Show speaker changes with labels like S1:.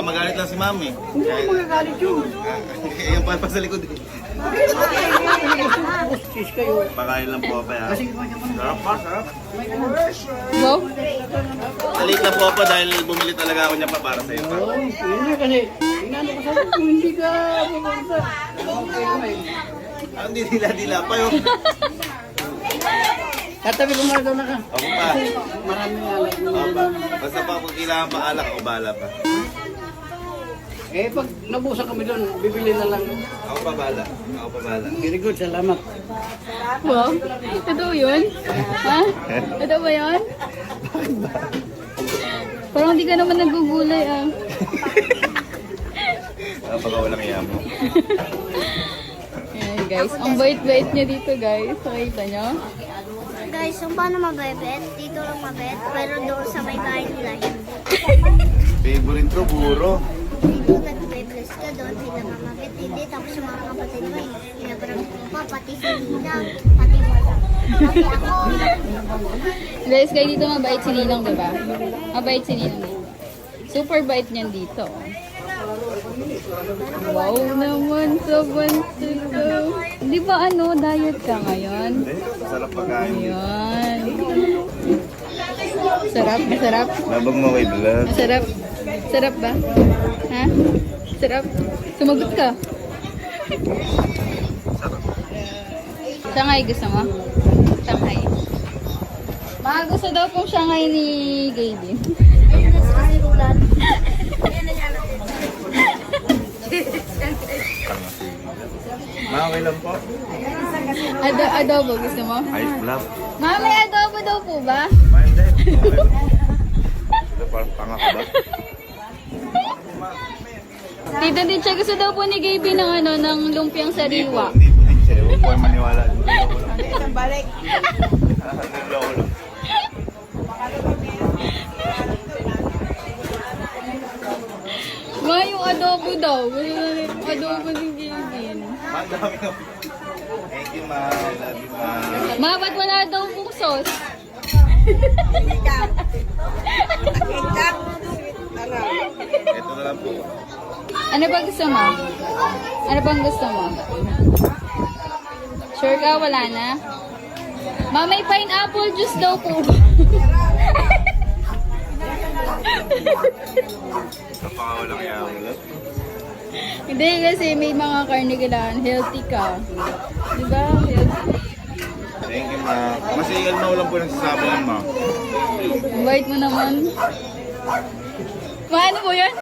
S1: magalit lang si mami.
S2: Hindi ko magagalit yun.
S1: Yung pa sa likod eh.
S2: Sis kayo.
S1: Pakain lang po pa.
S2: Kasi
S1: Sarap pa, sarap.
S3: Wow.
S1: Nalik na po pa dahil bumili talaga ako niya pa para sa iyo.
S2: oh, yun na kasi. Inano ko sabi kung hindi ka pumunta. Okay naman.
S1: Ah, hindi dila-dila pa yun.
S2: Tatabi ko muna daw na ka.
S1: Ako pa.
S2: Maraming alat.
S1: Opa. Basta pa kung kailangan paalak ako bahala pa.
S2: Eh, pag nabusan kami doon, bibili na lang.
S1: Ako pa bahala. Ako pa bahala.
S2: Very good, salamat.
S3: Wow. Totoo yun? Ha? Totoo ba yun? Parang hindi ka naman nagugulay ah.
S1: Baka walang iya mo.
S3: Ayan guys, ang bait-bait niya dito guys. Nakita niyo?
S4: Guys, kung paano mabebet, dito lang mabet, pero doon sa may bahay nila hindi.
S1: Favorite to, puro.
S4: Dito nag-bless ka doon, sila mamabet, hindi. Tapos yung mga kapatid mo, hinabrang pa, pati si Lina, pati wala. Pati ako.
S3: Guys, kayo dito mabait si Ninong, diba? Mabait si Ninong dito. Super bait niyan dito. Wow naman, sobrang tulo. Di ba ano, diet ka ngayon?
S1: Hindi, sarap pagkain.
S3: Ayan. Sarap, masarap.
S1: Labag mo kay vlog.
S3: Masarap. Sarap ba? Ha? Sarap? Sumagot ka. Shanghai gusto mo? Shanghai. Mga gusto daw pong Shanghai ni Gaby.
S4: Kasi ulan.
S1: Ma, okay lang po.
S3: Adobo gusto mo?
S1: Ice block.
S3: Ma, may adobo daw po ba?
S1: Ma, hindi. Ito parang tanga ka ba?
S3: Tita Dicha, gusto daw po ni Gaby ng ano, ng lumpiang sariwa.
S1: Hindi po din siya. Huwag po yung maniwala. Isang balik.
S3: Ma, yung adobo daw. Adobo ni Gaby.
S1: Madami na. Thank you, ma. Love you, ma.
S3: Ma, ba't wala daw pong sauce?
S1: Ito na lang po.
S3: Ano ba gusto mo? Ano bang gusto mo? Sure ka? Wala na? Ma, may pineapple juice daw po.
S1: Napakawalang yawon.
S3: Hindi kasi may mga karne kailangan. Healthy ka. Diba? Healthy.
S1: Thank you, ma. Kasi yan na ulang po nagsasabi yan, ma.
S3: Ang bait mo naman. Ma, ano po yan?